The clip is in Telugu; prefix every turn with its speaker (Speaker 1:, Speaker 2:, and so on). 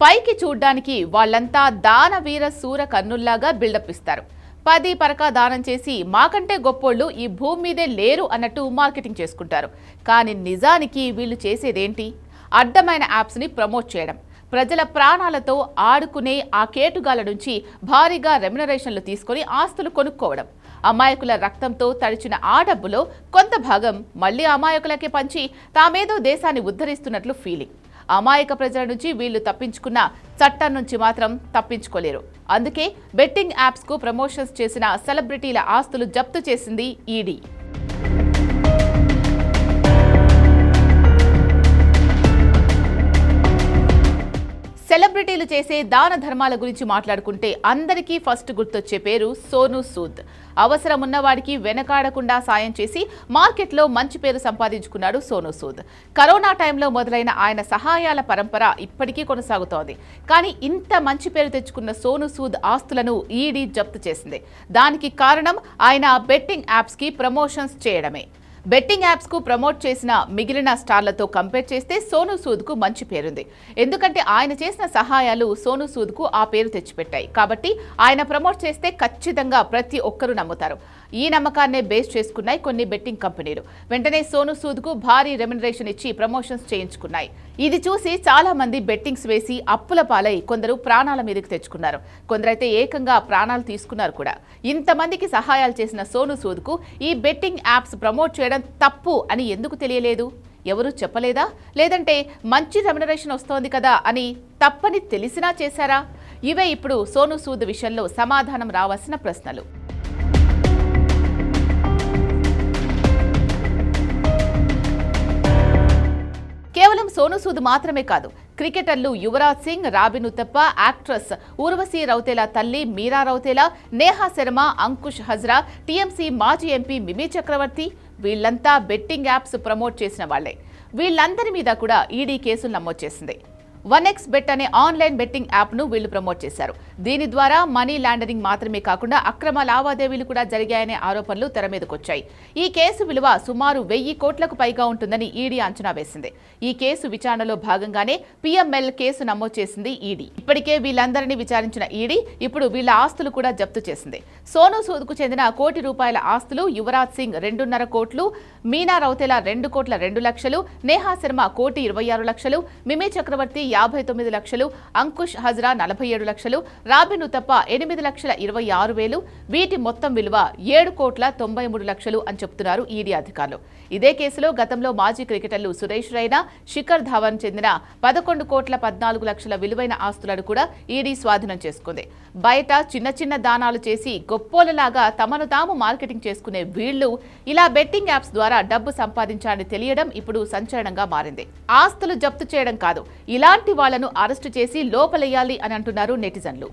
Speaker 1: పైకి చూడ్డానికి వాళ్ళంతా దానవీర సూర కన్నుల్లాగా బిల్డప్ ఇస్తారు. 10 పరకా దానం చేసి మాకంటే గొప్పోళ్ళు ఈ భూమి మీదే లేరు అన్నట్టు మార్కెటింగ్ చేసుకుంటారు. కానీ నిజానికి వీళ్ళు చేసేదేంటి? అడ్డమైన యాప్స్ని ప్రమోట్ చేయడం, ప్రజల ప్రాణాలతో ఆడుకునే ఆ కేటుగాల నుంచి భారీగా రెమ్యునరేషన్లు తీసుకొని ఆస్తులు కొనుక్కోవడం, అమాయకుల రక్తంతో తడిచిన ఆ డబ్బులో కొంత భాగం మళ్లీ అమాయకులకే పంచి తామేదో దేశాన్ని ఉద్ధరిస్తున్నట్లు ఫీలింగ్. అమాయక ప్రజల నుంచి వీళ్లు తప్పించుకున్న చట్టం నుంచి మాత్రం తప్పించుకోలేరు. అందుకే బెట్టింగ్ యాప్స్ కు ప్రమోషన్స్ చేసిన సెలబ్రిటీల ఆస్తులు జప్తు చేసింది ఈడీ. సెలబ్రిటీలు చేసే దాన ధర్మాల గురించి మాట్లాడుకుంటే అందరికీ ఫస్ట్ గుర్తొచ్చే పేరు సోనూ సూద్. అవసరం ఉన్నవాడికి వెనకాడకుండా సాయం చేసి మార్కెట్లో మంచి పేరు సంపాదించుకున్నాడు సోనూ సూద్. కరోనా టైంలో మొదలైన ఆయన సహాయాల పరంపర ఇప్పటికీ కొనసాగుతోంది. కానీ ఇంత మంచి పేరు తెచ్చుకున్న సోనూ సూద్ ఆస్తులను ఈడీ జప్తు చేసింది. దానికి కారణం ఆయన బెట్టింగ్ యాప్స్ కి ప్రమోషన్స్ చేయడమే. బెట్టింగ్ యాప్స్ కు ప్రమోట్ చేసిన మిగిలిన స్టార్లతో కంపేర్ చేస్తే సోనూ సూద్ కు మంచి పేరుంది. ఎందుకంటే ఆయన చేసిన సహాయాలు సోనూ సూద్ కు ఆ పేరు తెచ్చిపెట్టాయి. కాబట్టి ఆయన ప్రమోట్ చేస్తే ఖచ్చితంగా ప్రతి ఒక్కరూ నమ్ముతారు. ఈ నమ్మకాన్నే బేస్ చేసుకున్నాయి కొన్ని బెట్టింగ్ కంపెనీలు. వెంటనే సోనూ సూద్ కు భారీ రెమ్యునరేషన్ ఇచ్చి ప్రమోషన్స్ చేయించుకున్నాయి. ఇది చూసి చాలా మంది బెట్టింగ్స్ వేసి అప్పుల పాలై కొందరు ప్రాణాల మీదకి తెచ్చుకున్నారు. కొందరైతే ఏకంగా ప్రాణాలు తీసుకున్నారు కూడా. ఇంతమందికి సహాయాలు చేసిన సోనూ సూద్ కు ఈ బెట్టింగ్ యాప్స్ ప్రమోట్ చేయడం తప్పు అని ఎందుకు తెలియలేదు? ఎవరు చెప్పలేదా? లేదంటే మంచి రెమ్యునరేషన్ వస్తోంది కదా అని తప్పని తెలిసినా చేశారా? ఇవే ఇప్పుడు సోనూ సూద్ విషయంలో సమాధానం రావాల్సిన ప్రశ్నలు. కేవలం సోనూ సూద్ మాత్రమే కాదు, క్రికెటర్లు యువరాజ్ సింగ్, రాబిన్ ఉతప్ప, యాక్ట్రెస్ ఊర్వశీ రౌతేలా తల్లి మీరా రౌతేలా, నేహా శర్మ, అంకుష్ హజ్రా, టీఎంసీ మాజీ ఎంపీ మిమీ చక్రవర్తి వీళ్లంతా బెట్టింగ్ యాప్స్ ప్రమోట్ చేసిన వాళ్లే. వీళ్లందరి మీద కూడా ఈడీ కేసులు నమోదు చేసింది. 1xBet అనే ఆన్లైన్ బెట్టింగ్ యాప్ను వీళ్లు ప్రమోట్ చేశారు. దీని ద్వారా మనీ లాండరింగ్ మాత్రమే కాకుండా అక్రమ లావాదేవీలు కూడా జరిగాయనే ఆరోపణలు తెర మీదకొచ్చాయి. ఈ కేసు విలువ సుమారు 1000 కోట్లకు పైగా ఉంటుందని ఈడీ అంచనా వేసింది. ఈ కేసు విచారణలో భాగంగానే PML కేసు నమోదు చేసింది ఈడీ. ఇప్పటికే వీళ్ళందరినీ విచారించిన ఈడీ ఇప్పుడు వీళ్ల ఆస్తులు కూడా జప్తు చేసింది. సోనూ సూద్ కు చెందిన ₹1 కోటి ఆస్తులు, యువరాజ్ సింగ్ 2.5 కోట్లు, మీనా రౌతేలా 2.2 లక్షలు, నేహా శర్మ 1.26 లక్షలు, మిమీ చక్రవర్తి 59 లక్షలు, అంకుష్ హజ్రా 47 లక్షలు, రాబిన్ ఉతప్ప 8,26,000. వీటి మొత్తం విలువ 7,93 లక్షలు అని చెబుతున్నారు ఈడీ అధికారులు. ఇదే కేసులో గతంలో మాజీ క్రికెటర్లు సురేష్ రైనా, శిఖర్ ధవన్ చెందిన 11,14 లక్షల విలువైన ఆస్తులను కూడా ఈడీ స్వాధీనం చేసుకుంది. బయట చిన్న చిన్న దానాలు చేసి గొప్పోలలాగా తమను తాము మార్కెటింగ్ చేసుకునే వీళ్లు ఇలా బెట్టింగ్ యాప్స్ ద్వారా డబ్బు సంపాదించాలని తెలియడం ఇప్పుడు సంచలనంగా మారింది. ఆస్తులు జప్తు చేయడం కాదు, ఇలాంటి వాళ్లను అరెస్టు చేసి లోపలేయాలి అని అంటున్నారు నెటిజన్లు.